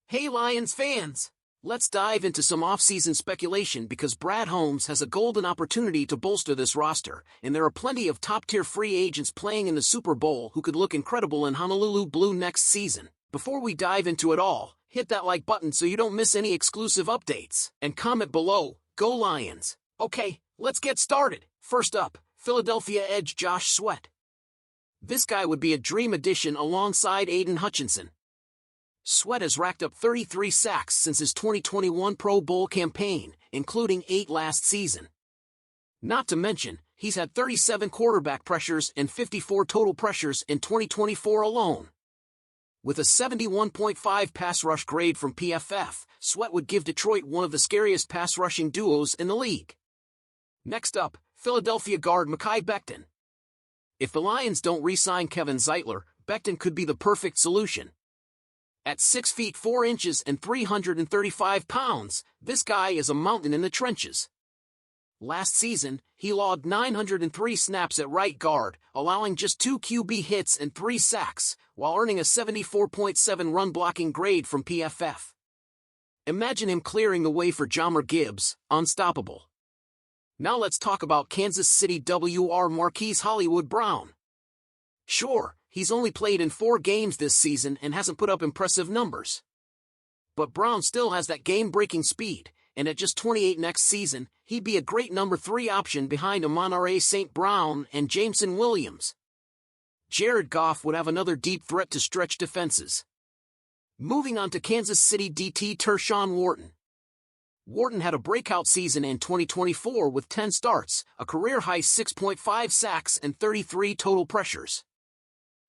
Hey Lions fans! Let's dive into some off-season speculation because Brad Holmes has a golden opportunity to bolster this roster, and there are plenty of top-tier free agents playing in the Super Bowl who could look incredible in Honolulu Blue next season. Before we dive into it all, hit that like button so you don't miss any exclusive updates, and comment below, Go Lions! Okay, let's get started. First up, Philadelphia edge Josh Sweat. This guy would be a dream addition alongside Aiden Hutchinson. Sweat has racked up 33 sacks since his 2021 Pro Bowl campaign, including 8 last season. Not to mention, he's had 37 quarterback pressures and 54 total pressures in 2024 alone. With a 71.5 pass rush grade from PFF, Sweat would give Detroit one of the scariest pass rushing duos in the league. Next up, Philadelphia guard Mekhi Becton. If the Lions don't re-sign Kevin Zeitler, Becton could be the perfect solution. At 6 feet 4 inches and 335 pounds, this guy is a mountain in the trenches. Last season, he logged 903 snaps at right guard, allowing just 2 QB hits and 3 sacks, while earning a 74.7 run-blocking grade from PFF. Imagine him clearing the way for Jahmyr Gibbs, unstoppable. Now let's talk about Kansas City WR Marquise Hollywood Brown. Sure, he's only played in 4 games this season and hasn't put up impressive numbers. But Brown still has that game-breaking speed, and at just 28 next season, he'd be a great number 3 option behind Amon-Ra St. Brown and Jameson Williams. Jared Goff would have another deep threat to stretch defenses. Moving on to Kansas City DT Tershawn Wharton. Wharton had a breakout season in 2024 with 10 starts, a career-high 6.5 sacks and 33 total pressures.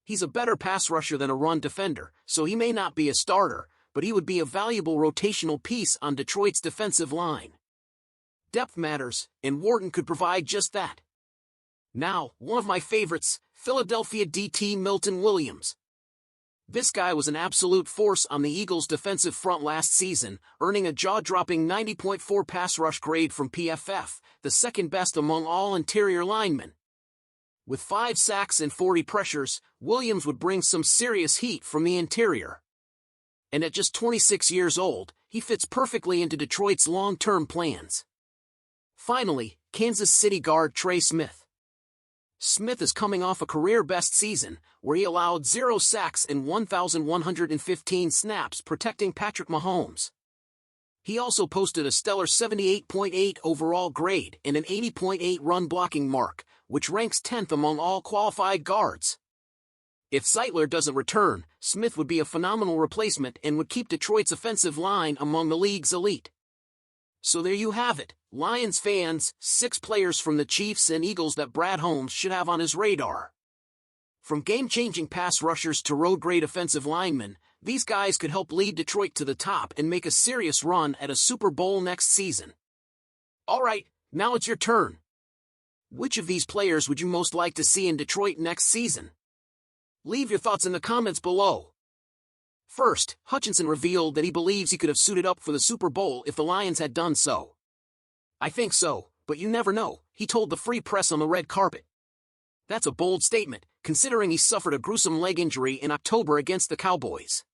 He's a better pass rusher than a run defender, so he may not be a starter, but he would be a valuable rotational piece on Detroit's defensive line. Depth matters, and Wharton could provide just that. Now, one of my favorites, Philadelphia DT Milton Williams. This guy was an absolute force on the Eagles' defensive front last season, earning a jaw-dropping 90.4 pass rush grade from PFF, the second best among all interior linemen. With 5 sacks and 40 pressures, Williams would bring some serious heat from the interior. And at just 26 years old, he fits perfectly into Detroit's long-term plans. Finally, Kansas City guard Trey Smith. Smith is coming off a career-best season, where he allowed 0 sacks and 1,115 snaps protecting Patrick Mahomes. He also posted a stellar 78.8 overall grade and an 80.8 run-blocking mark, which ranks 10th among all qualified guards. If Zeitler doesn't return, Smith would be a phenomenal replacement and would keep Detroit's offensive line among the league's elite. So there you have it, Lions fans, 6 players from the Chiefs and Eagles that Brad Holmes should have on his radar. From game-changing pass rushers to road-grade offensive linemen, these guys could help lead Detroit to the top and make a serious run at a Super Bowl next season. Alright, now it's your turn. Which of these players would you most like to see in Detroit next season? Leave your thoughts in the comments below. First, Hutchinson revealed that he believes he could have suited up for the Super Bowl if the Lions had done so. I think so, but you never know, he told the Free Press on the red carpet. That's a bold statement, considering he suffered a gruesome leg injury in October against the Cowboys.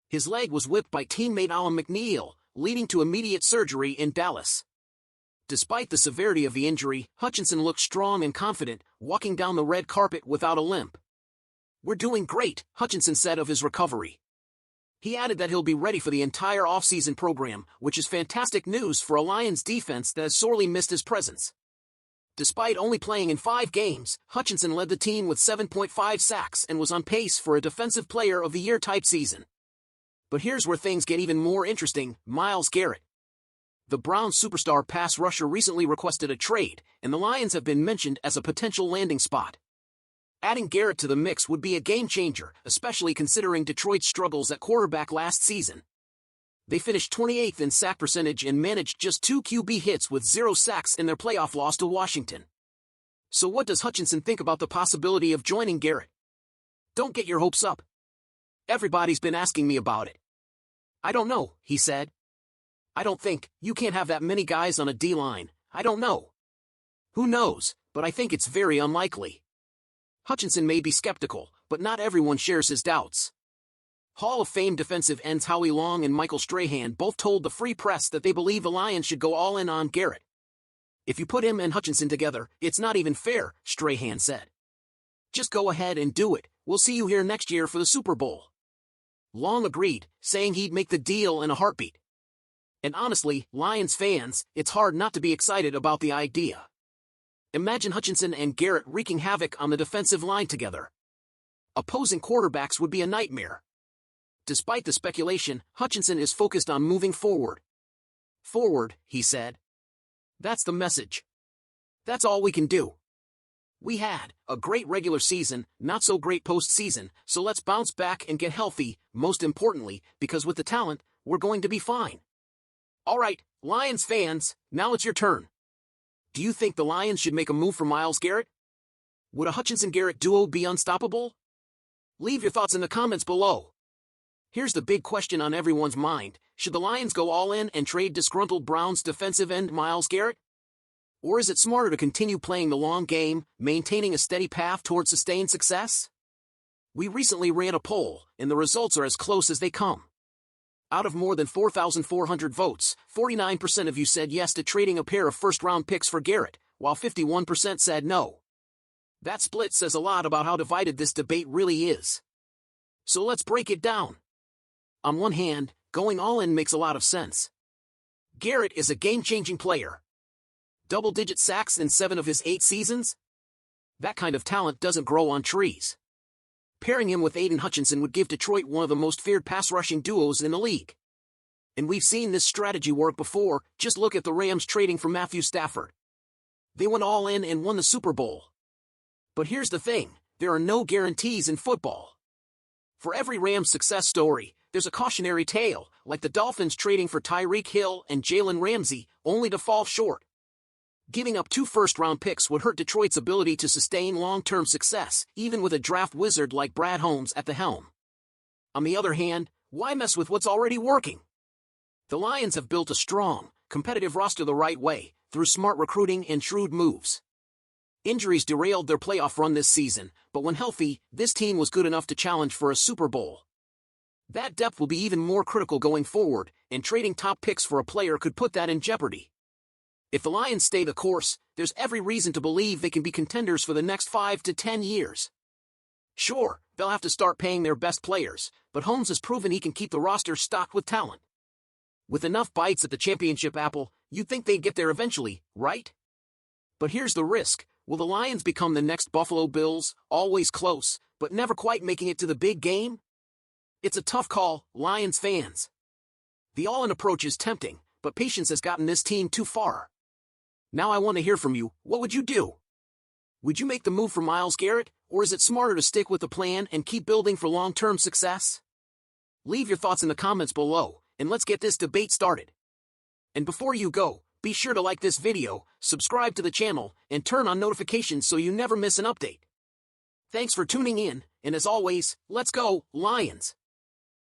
His leg was whipped by teammate Alan McNeil, leading to immediate surgery in Dallas. Despite the severity of the injury, Hutchinson looked strong and confident, walking down the red carpet without a limp. "We're doing great," Hutchinson said of his recovery. He added that he'll be ready for the entire offseason program, which is fantastic news for a Lions defense that has sorely missed his presence. Despite only playing in 5 games, Hutchinson led the team with 7.5 sacks and was on pace for a Defensive Player of the Year type season. But here's where things get even more interesting, Myles Garrett. The Browns' superstar pass rusher recently requested a trade, and the Lions have been mentioned as a potential landing spot. Adding Garrett to the mix would be a game-changer, especially considering Detroit's struggles at quarterback last season. They finished 28th in sack percentage and managed just 2 QB hits with 0 sacks in their playoff loss to Washington. So what does Hutchinson think about the possibility of joining Garrett? Don't get your hopes up. Everybody's been asking me about it. I don't know, he said. I don't think, you can't have that many guys on a D-line, I don't know. Who knows, but I think it's very unlikely. Hutchinson may be skeptical, but not everyone shares his doubts. Hall of Fame defensive ends Howie Long and Michael Strahan both told the Free Press that they believe the Lions should go all in on Garrett. "If you put him and Hutchinson together, it's not even fair," Strahan said. "Just go ahead and do it. We'll see you here next year for the Super Bowl." Long agreed, saying he'd make the deal in a heartbeat. And honestly, Lions fans, it's hard not to be excited about the idea. Imagine Hutchinson and Garrett wreaking havoc on the defensive line together. Opposing quarterbacks would be a nightmare. Despite the speculation, Hutchinson is focused on moving forward. "Forward," he said. "That's the message. That's all we can do. We had a great regular season, not so great postseason, so let's bounce back and get healthy, most importantly, because with the talent, we're going to be fine." All right, Lions fans, now it's your turn. Do you think the Lions should make a move for Myles Garrett? Would a Hutchinson-Garrett duo be unstoppable? Leave your thoughts in the comments below. Here's the big question on everyone's mind. Should the Lions go all in and trade disgruntled Browns defensive end Myles Garrett? Or is it smarter to continue playing the long game, maintaining a steady path towards sustained success? We recently ran a poll, and the results are as close as they come. Out of more than 4,400 votes, 49% of you said yes to trading a pair of first-round picks for Garrett, while 51% said no. That split says a lot about how divided this debate really is. So let's break it down. On one hand, going all in makes a lot of sense. Garrett is a game-changing player. Double-digit sacks in 7 of his 8 seasons? That kind of talent doesn't grow on trees. Pairing him with Aiden Hutchinson would give Detroit one of the most feared pass-rushing duos in the league. And we've seen this strategy work before, just look at the Rams trading for Matthew Stafford. They went all in and won the Super Bowl. But here's the thing, there are no guarantees in football. For every Rams success story, there's a cautionary tale, like the Dolphins trading for Tyreek Hill and Jalen Ramsey, only to fall short. Giving up 2 first-round picks would hurt Detroit's ability to sustain long-term success, even with a draft wizard like Brad Holmes at the helm. On the other hand, why mess with what's already working? The Lions have built a strong, competitive roster the right way, through smart recruiting and shrewd moves. Injuries derailed their playoff run this season, but when healthy, this team was good enough to challenge for a Super Bowl. That depth will be even more critical going forward, and trading top picks for a player could put that in jeopardy. If the Lions stay the course, there's every reason to believe they can be contenders for the next 5 to 10 years. Sure, they'll have to start paying their best players, but Holmes has proven he can keep the roster stocked with talent. With enough bites at the championship apple, you'd think they'd get there eventually, right? But here's the risk. Will the Lions become the next Buffalo Bills, always close, but never quite making it to the big game? It's a tough call, Lions fans. The all-in approach is tempting, but patience has gotten this team too far. Now I want to hear from you, what would you do? Would you make the move for Myles Garrett, or is it smarter to stick with the plan and keep building for long-term success? Leave your thoughts in the comments below, and let's get this debate started. And before you go, be sure to like this video, subscribe to the channel, and turn on notifications so you never miss an update. Thanks for tuning in, and as always, let's go, Lions!